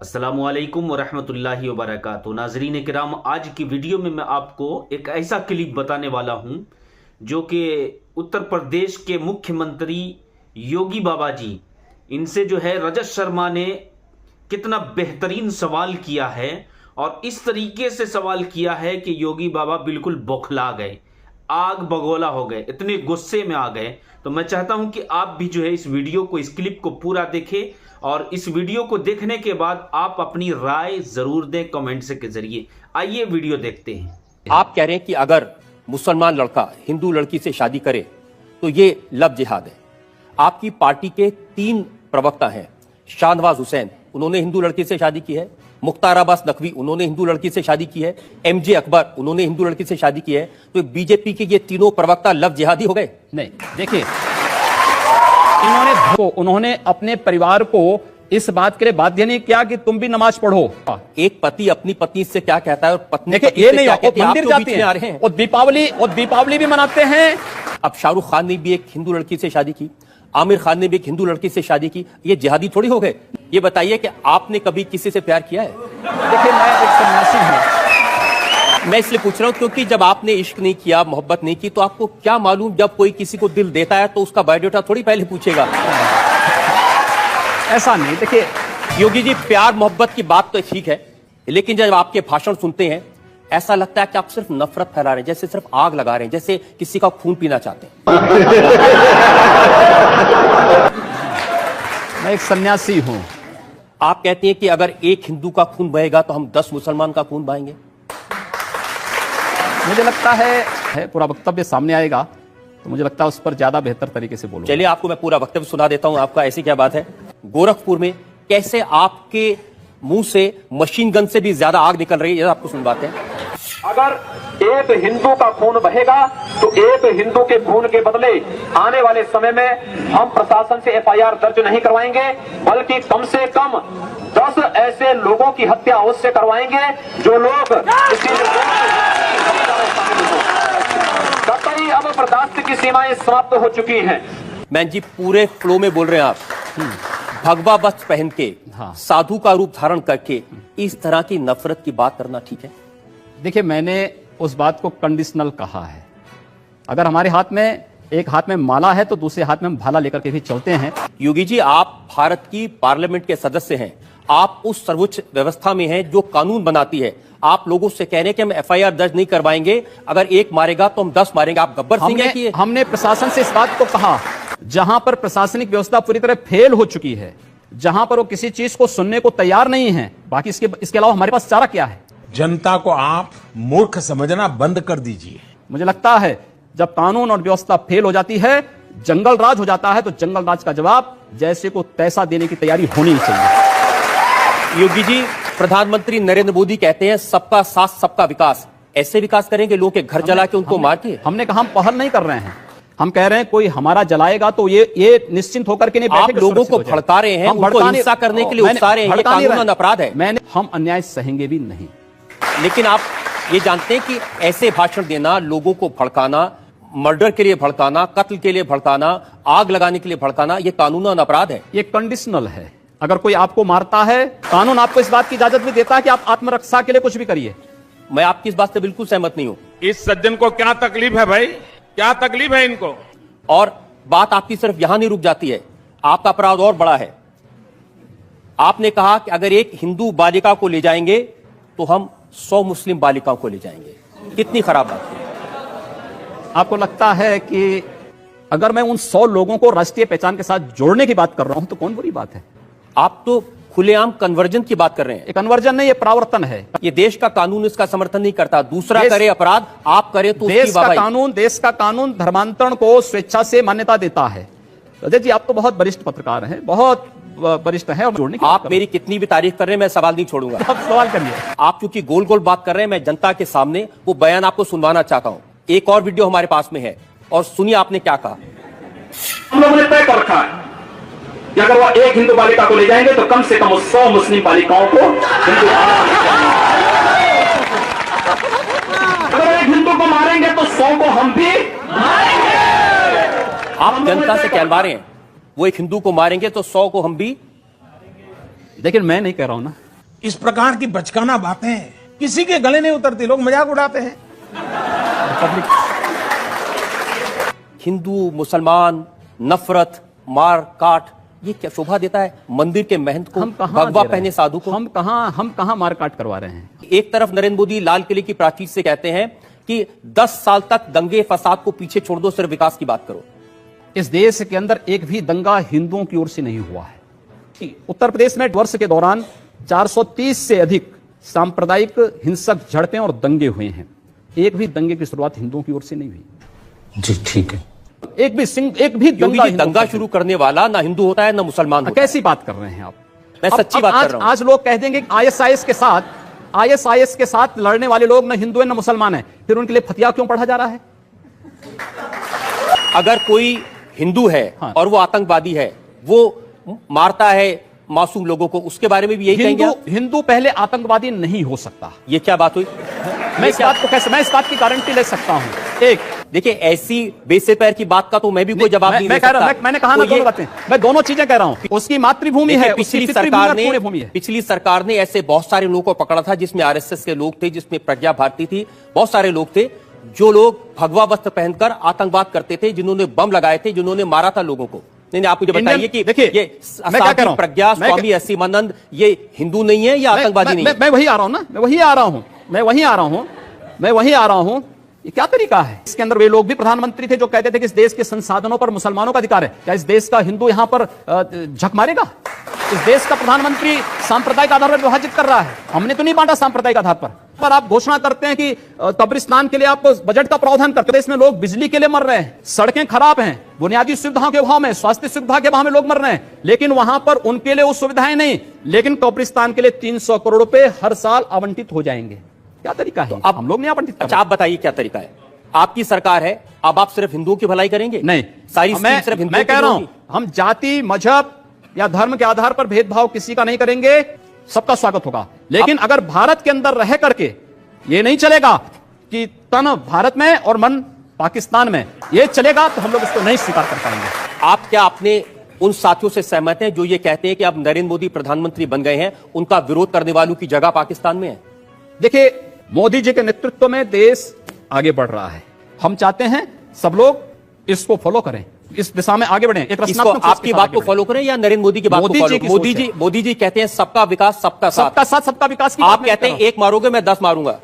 अस्सलामुअलैकुम वरहमतुल्लाहि वबरकातुहू। नाज़रीन किराम, आज की वीडियो में मैं आपको एक ऐसा क्लिप बताने वाला हूं जो कि उत्तर प्रदेश के मुख्यमंत्री योगी बाबा जी, इनसे जो है रजत शर्मा ने कितना बेहतरीन सवाल किया है और इस तरीके से सवाल किया है कि योगी बाबा बिल्कुल बौखला गए, आग बगोला हो गए, इतने गुस्से में आ गए। तो मैं चाहता हूं कि आप भी जो है इस वीडियो को, इस क्लिप को पूरा देखें और इस वीडियो को देखने के बाद आप अपनी राय जरूर दें कमेंट के जरिए। आइए वीडियो देखते हैं। आप कह रहे हैं कि अगर मुसलमान लड़का हिंदू लड़की से शादी करे तो ये लव जिहाद है। आपकी पार्टी के 3 प्रवक्ता हैं, शाहनवाज हुसैन, उन्होंने हिंदू लड़की से शादी की है, मुख्तार अब्बास नकवी, उन्होंने हिंदू लड़की से शादी की है, MJ अकबर, उन्होंने हिंदू लड़की से शादी की है। तो बीजेपी के ये तीनों प्रवक्ता लव जिहादी हो गए? नहीं, देखिए, उन्होंने अपने परिवार को इस बात के लिए बाध्य नहीं किया कि तुम भी नमाज पढ़ो। एक पति अपनी पत्नी से क्या कहता है और पत्नी देखिए, ये नहीं, मंदिर जाते हैं आ रहे हैं और दीपावली भी मनाते हैं। अब शाहरुख खान ने भी एक हिंदू लड़की से शादी की, आमिर खान ने भी एक हिंदू लड़की से शादी की, ये जिहादी थोड़ी हो गए? ये बताइए कि आपने कभी किसी से प्यार किया है? देखिए, मैं एक सन्यासी हूं। मैं इसलिए पूछ रहा हूं क्योंकि जब आपने इश्क नहीं किया, मोहब्बत नहीं की, तो आपको क्या मालूम जब कोई किसी को दिल देता है तो उसका बायोडाटा थोड़ी पहले पूछेगा। ऐसा नहीं। देखिए योगी जी, प्यार मोहब्बत की बात तो ठीक है, लेकिन जब आपके भाषण सुनते हैं ऐसा लगता है कि आप सिर्फ नफरत फैला रहे हैं, जैसे सिर्फ आग लगा रहे हैं, जैसे किसी का खून पीना चाहते हैं। मैं एक सन्यासी हूं। आप कहते हैं कि अगर एक हिंदू का खून बहेगा तो हम 10 मुसलमान का खून बहाएंगे। मुझे लगता है पूरा वक्तव्य सामने आएगा तो मुझे लगता है उस पर ज्यादा बेहतर तरीके से बोलूं। चलिए, आपको मैं पूरा वक्तव्य सुना देता हूं। आपका ऐसी क्या बात है? गोरखपुर में कैसे आपके मुंह से मशीन गन से भी ज्यादा आग निकल रही है, आपको सुनवाते हैं। अगर एक हिंदू का खून बहेगा तो एक हिंदू के खून के बदले आने वाले समय में हम प्रशासन से FIR दर्ज नहीं करवाएंगे, बल्कि कम से कम 10 ऐसे लोगों की हत्या अवश्य करवाएंगे जो लोग कतई अब बर्दाश्त की सीमाएं समाप्त हो चुकी हैं। मैन जी, पूरे फ्लो में बोल रहे हैं आप। भगवा वस्त्र पहन के, हाँ, साधु साधु का रूप धारण करके इस तरह की नफरत की बात करना ठीक है? देखिए, मैंने उस बात को कंडीशनल कहा है। अगर हमारे हाथ में एक हाथ में माला है तो दूसरे हाथ में हम भाला लेकर के भी चलते हैं। योगी जी, आप भारत की पार्लियामेंट के सदस्य हैं, आप उस सर्वोच्च व्यवस्था में हैं जो कानून बनाती है। आप लोगों से कह रहे हैं कि हम FIR दर्ज नहीं करवाएंगे, अगर एक मारेगा तो हम 10 मारेंगे। आप गब्बर सिंह हैं कि हमने प्रशासन से इस बात को कहा, जहां पर प्रशासनिक व्यवस्था पूरी तरह फेल हो चुकी है, जहां पर वो किसी चीज को सुनने को तैयार नहीं है, बाकी इसके अलावा हमारे पास चारा क्या है? जनता को आप मूर्ख समझना बंद कर दीजिए। मुझे लगता है जब कानून और व्यवस्था फेल हो जाती है, जंगल राज हो जाता है, तो जंगल राज का जवाब जैसे को तैसा देने की तैयारी होनी चाहिए। योगी जी, प्रधानमंत्री नरेंद्र मोदी कहते हैं सबका साथ सबका विकास। ऐसे विकास करेंगे लोगों के घर जला के उनको मार के? हमने कहा हम पहल नहीं कर रहे हैं, हम कह रहे हैं कोई हमारा जलाएगा तो ये निश्चिंत होकर के नहीं बैठेगा। आप लोगों को भड़का रहे हैं, उनको हिंसा करने के लिए उकसा रहे हैं, ये कानूनन अपराध है। हम अन्याय सहेंगे भी नहीं। लेकिन आप ये जानते हैं कि ऐसे भाषण देना, लोगों को भड़काना, मर्डर के लिए भड़काना, कत्ल के लिए भड़काना, आग लगाने के लिए भड़काना, ये कानूनन अपराध है। ये कंडीशनल है। अगर कोई आपको मारता है, कानून आपको इस बात की इजाजत भी देता है कि आप आत्मरक्षा के लिए कुछ भी करिए। मैं आपकी इस बात से बिल्कुल सहमत नहीं हूं। इस सज्जन को क्या तकलीफ है भाई? क्या तकलीफ है इनको? और बात आपकी सिर्फ यहां नहीं रुक जाती है, आपका अपराध और बड़ा है। आपने कहा कि अगर एक हिंदू बालिका को ले जाएंगे तो हम 100 मुस्लिम बालिकाओं को ले जाएंगे। कितनी खराब बात है। आपको लगता है कि अगर मैं उन 100 लोगों को राष्ट्रीय पहचान के साथ जोड़ने की बात कर रहा हूं तो कौन बुरी बात है? आप तो खुलेआम कन्वर्जन की बात कर रहे हैं। ये कन्वर्जन नहीं, ये परावर्तन है। ये देश का कानून इसका समर्थन नहीं करता। दूसरा करे अपराध, आप करें तो देश का कानून धर्मांतरण को स्वेच्छा से मान्यता देता है। अजय जी, आप तो बहुत वरिष्ठ पत्रकार हैं, बहुत वरिष्ठ हैं, और जोड़ने की आप मेरी कितनी भी तारीफ कर रहे हैं, मैं सवाल नहीं छोड़ूंगा। आप सवाल करिए। आप क्योंकि गोल गोल बात कर रहे हैं, मैं जनता के सामने वो बयान आपको सुनवाना चाहता हूं। एक और वीडियो हमारे पास में है और सुनिए आपने क्या कहा। हम लोगों ने तय कर रखा है कि अगर वो एक हिंदू बालिका को ले जाएंगे तो कम से कम 100 मुस्लिम बालिकाओं को हिंदू। अगर एक हिंदू को मारेंगे तो 100 को हम भी मारेंगे। आप जनता से कहलवा रहे हैं वो एक हिंदू को मारेंगे तो 100 को हम भी। लेकिन मैं नहीं कह रहा हूं ना, इस प्रकार की बचकाना बातें किसी के गले नहीं उतरती, लोग मजाक उड़ाते हैं। हिंदू मुसलमान नफरत मार काट ये क्या शोभा देता है मंदिर के महंत को, भगवा पहने साधु को? हम कहां मार काट करवा रहे हैं? एक तरफ नरेंद्र मोदी लाल किले की प्राचीर से कहते हैं कि 10 साल तक दंगे फसाद को पीछे छोड़ दो, सिर्फ विकास की बात करो। इस देश के अंदर एक भी दंगा हिंदुओं की ओर से नहीं हुआ है। उत्तर प्रदेश में वर्ष के दौरान 430 से अधिक सांप्रदायिक हिंसक झड़पें और दंगे हुए हैं। एक भी दंगे की शुरुआत हिंदुओं की ओर से नहीं हुई। जी ठीक है। एक भी दंगा शुरू करने वाला ना हिंदू होता है ना मुसलमान होता है। कैसी बात कर रहे हैं आप? मैं सच्ची बात कर रहा हूं। आज लोग कह देंगे आईएसआईएस के साथ लड़ने वाले लोग ना हिंदू है ना मुसलमान है, फिर उनके लिए फतिया क्यों पढ़ा जा रहा है? अगर कोई हिंदू है और वो आतंकवादी है, वो मारता है मासूम लोगों को, उसके बारे में भी यही कहेंगे? हिंदू पहले आतंकवादी नहीं हो सकता। ये क्या बात हुई? मैं इस बात की गारंटी ले सकता हूं। एक देखिए, ऐसी बेसे पैर की बात का तो मैं भी कोई जवाब नहीं दे सकता। मैंने कहा ना दोनों बातें, मैं दोनों चीजें कह रहा हूं। उसकी मातृभूमि है, पिछली सरकार ने ऐसे बहुत सारे लोगों को पकड़ा था, जिसमें आरएसएस के लोग थे, जिसमें प्रज्ञा भारती थी, बहुत सारे लोग थे जो लोग भगवा वस्त्र पहनकर आतंकवाद करते थे, जिन्होंने बम लगाए थे, जिन्होंने मारा था लोगों को। नहीं, आप मुझे बताइए कि देखिए ये प्रज्ञा स्वामी असीमानंद ये हिंदू नहीं है या आतंकवादी नहीं है? मैं वही आ रहा हूं ना, मैं वही आ रहा हूं। ये क्या तरीका है? इसके अंदर वे लोग भी प्रधानमंत्री थे जो कहते थे कि इस देश के संसाधनों पर मुसलमानों का अधिकार है। क्या इस देश का हिंदू यहां पर झक मारेगा? इस देश का प्रधानमंत्री सांप्रदायिक आधार पर विभाजित कर रहा है। हमने तो नहीं बांटा सांप्रदायिक आधार पर आप घोषणा करते हैं कि कब्रिस्तान के लिए आप बजट का प्रावधान करते हैं। इसमें लोग बिजली के लिए मर रहे हैं, सड़कें खराब हैं, बुनियादी सुविधाओं के अभाव में, स्वास्थ्य सुविधा के अभाव में लोग मर रहे हैं, लेकिन वहां पर उनके लिए वो सुविधाएं नहीं। लेकिन कब्रिस्तान के लिए 300 करोड़ रुपए हर साल आवंटित हो जाएंगे। क्या तरीका है? तो अब हम लोग नहीं आवंटित। अच्छा, आप बताइए क्या तरीका है? आपकी सरकार है, अब आप सिर्फ हिंदुओं की भलाई करेंगे? नहीं, सारी सिर्फ हिंदुओं। मैं कह रहा हूं, हम जाति मजहब या धर्म के आधार पर भेदभाव किसी का नहीं करेंगे, सबका स्वागत होगा। लेकिन अगर भारत के अंदर रह करके ये नहीं चलेगा कि तन भारत में और मन पाकिस्तान में, ये चलेगा तो हम लोग इसको नहीं स्वीकार कर पाएंगे। आप क्या अपने उन साथियों से सहमत हैं जो ये कहते हैं कि अब नरेंद्र मोदी प्रधानमंत्री बन गए हैं, उनका विरोध करने वालों की जगह पाकिस्तान में है? देखिए, मोदी जी के नेतृत्व में देश आगे बढ़ रहा है। हम चाहते हैं सब लोग इसको फॉलो करें, इस दिशा में आगे बढ़ें। एक रचनात्मक आपकी बात को फॉलो करें या नरेंद्र मोदी की बात को फॉलो करें? मोदी जी कहते हैं सबका विकास सबका साथ, सबका विकास। आप कहते हैं एक मारोगे मैं 10 मारूंगा।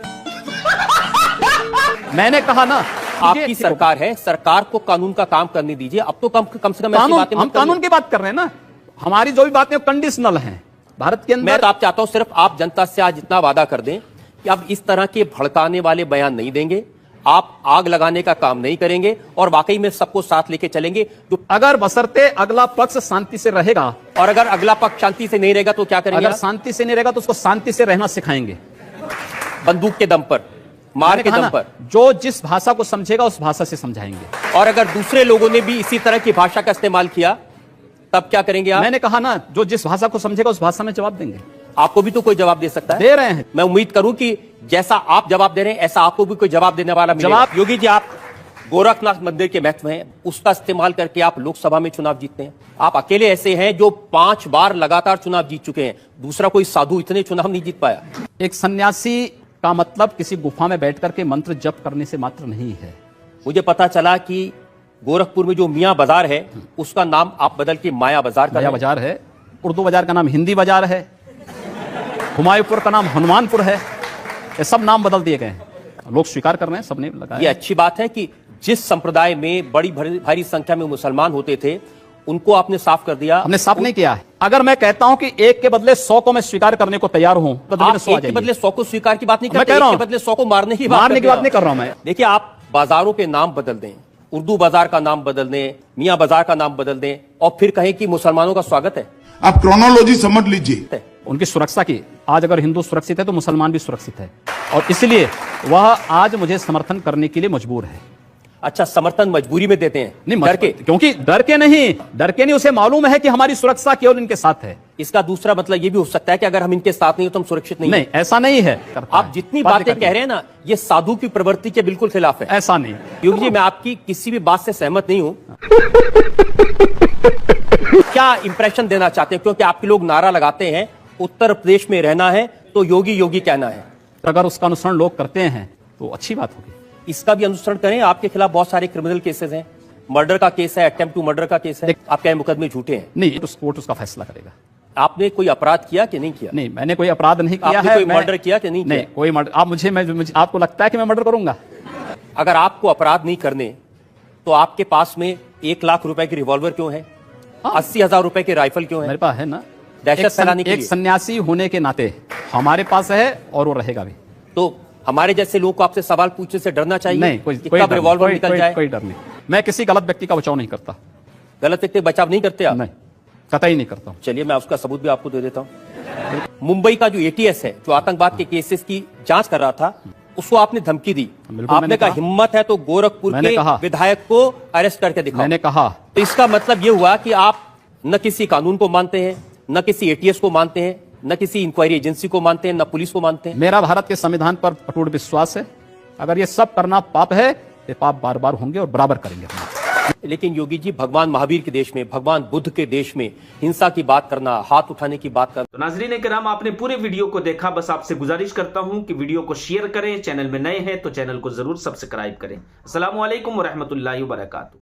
मैंने कहा ना, आपकी सरकार है, सरकार को कानून का काम करने दीजिए। अब तो कम से कम हम कानून की बात कर रहे हैं ना। हमारी जो भी बातें कंडीशनल हैं भारत के अंदर। मैं तो आप चाहता हूं सिर्फ आप जनता से आज इतना वादा कर दें कि अब इस तरह के भड़काने वाले बयान नहीं देंगे, आप आग लगाने का काम नहीं करेंगे और वाकई में सबको साथ लेके चलेंगे। तो अगर बशर्ते अगला पक्ष शांति से रहेगा, और अगर अगला पक्ष शांति से नहीं रहेगा तो क्या करेंगे? अगर शांति से नहीं रहेगा तो उसको शांति से रहना सिखाएंगे, बंदूक के दम पर, मार के दम पर। जो जिस भाषा को समझेगा उस भाषा से समझाएंगे। और अगर दूसरे लोगों ने भी इसी तरह की भाषा का इस्तेमाल किया तब क्या करेंगे आप? मैंने कहा ना, जो जिस भाषा को समझेगा उस भाषा में जवाब देंगे। आपको भी तो कोई जवाब दे सकता है। दे रहे हैं। मैं उम्मीद करूं कि जैसा आप जवाब दे रहे हैं ऐसा आपको भी कोई जवाब देने वाला मिलेगा। जवाब योगी जी, आप गोरखनाथ मंदिर के महत्व है उसका इस्तेमाल करके आप लोकसभा में चुनाव जीतते हैं। आप अकेले ऐसे हैं जो 5 बार लगातार चुनाव जीत चुके हैं, दूसरा कोई साधु इतने चुनाव नहीं जीत पाया। एक सन्यासी का मतलब किसी गुफा में बैठ करके मंत्र जप करने से मात्र नहीं है। मुझे पता चला कि गोरखपुर में जो मियां बाजार है उसका नाम आप बदल के माया बाजार कर। माया बाजार है, उर्दू बाजार का नाम हिंदी बाजार है, हुमायूंपुर का नाम हनुमानपुर है। ये सब नाम बदल दिए गए हैं, लोग स्वीकार कर रहे हैं, सबने लगाया। ये अच्छी बात है कि जिस संप्रदाय में बड़ी भारी संख्या में मुसलमान होते थे उनको आपने साफ कर दिया। हमने साफ नहीं किया है। अगर मैं कहता हूं कि 1 के बदले 100 को मैं स्वीकार करने को तैयार हूं, तो आप 1 के बदले 100 को स्वीकार की बात नहीं करते, 1 के बदले 100 को मारने की बात नहीं कर रहा हूं मैं। देखिए, आप बाजारों के नाम बदल दें, उर्दू बाजार का नाम बदल दें, मियां बाजार का नाम बदल दें और फिर कहें कि मुसलमानों का स्वागत है। आप क्रोनोलॉजी समझ लीजिए उनकी सुरक्षा की। आज अगर हिंदू सुरक्षित है तो मुसलमान भी सुरक्षित है, और इसलिए वह आज मुझे समर्थन करने के लिए मजबूर है। अच्छा, समर्थन मजबूरी में देते हैं? नहीं, डर के, क्योंकि डर के नहीं, उसे मालूम है कि हमारी सुरक्षा केवल इनके साथ है। इसका दूसरा मतलब यह भी हो सकता है कि अगर हम इनके साथ नहीं हो तो हम सुरक्षित नहीं। नहीं, ऐसा नहीं है। आप जितनी बातें कह रहे हैं ना, ये साधु की प्रवृत्ति के बिल्कुल खिलाफ है। ऐसा नहीं। योगी जी, मैं आपकी किसी भी बात से सहमत नहीं हूं। क्या इंप्रेशन देना चाहते हैं? क्योंकि आपके लोग नारा लगाते हैं उत्तर प्रदेश में रहना है तो योगी योगी कहना है। अगर उसका अनुसरण लोग करते हैं तो अच्छी बात होगी। इसका भी अनुसरण करें। आपके खिलाफ बहुत सारे क्रिमिनल केसेस हैं, मर्डर का केस है, अटेम्प्ट टू मर्डर का केस है, आपके मुकदमे झूठे हैं। नहीं, तो कोर्ट उसका फैसला करेगा। आपने कोई अपराध किया कि नहीं किया? नहीं, मैंने कोई अपराध नहीं किया आपने है। कोई मर्डर किया कि नहीं किया? नहीं, कोई मर्डर। आप मुझे आपको लगता है कि मैं मर्डर करूंगा? अगर आपको अपराध नहीं करने तो आपके पास में 1 लाख रुपए की रिवॉल्वर क्यों है? 80,000 रुपए के राइफल क्यों है? मेरे पास है ना। दहशत फैलाने के एक लिए। सन्यासी होने के नाते हमारे पास है और वो रहेगा भी। तो हमारे जैसे लोगों को आपसे सवाल पूछने से डरना चाहिए? नहीं, कोई कि कब रिवॉल्वर निकल जाए? कोई डर नहीं। मैं किसी गलत व्यक्ति का बचाव नहीं करता। गलत व्यक्ति बचाव नहीं करते आप? नहीं, कतई नहीं करता हूं। चलिए मैं उसका सबूत भी आपको दे देता हूं। मुंबई का जो एटीएस है, जो आतंकवाद के केसेस की जांच कर रहा था, उसको आपने धमकी दी। आपने कहा हिम्मत है तो गोरखपुर के विधायक को अरेस्ट करके दिखाओ। मैंने कहा। तो इसका मतलब यह हुआ कि आप न किसी कानून को मानते हैं, न किसी एटीएस को मानते हैं, न किसी इंक्वायरी एजेंसी को मानते हैं, न पुलिस को मानते हैं। मेरा भारत के संविधान पर अटूट विश्वास है। अगर ये सब करना पाप है, ये पाप बार बार होंगे और बराबर करेंगे। लेकिन योगी जी, भगवान महावीर के देश में, भगवान बुद्ध के देश में हिंसा की बात करना, हाथ उठाने की बात करना। तो नाजरीन किराम, आपने पूरे वीडियो को देखा। बस आपसे गुजारिश करता हूं कि वीडियो को शेयर करें। चैनल में नए हैं तो चैनल को जरूर सब्सक्राइब करें। अस्सलामु अलैकुम व रहमतुल्लाहि व बरकातुहू।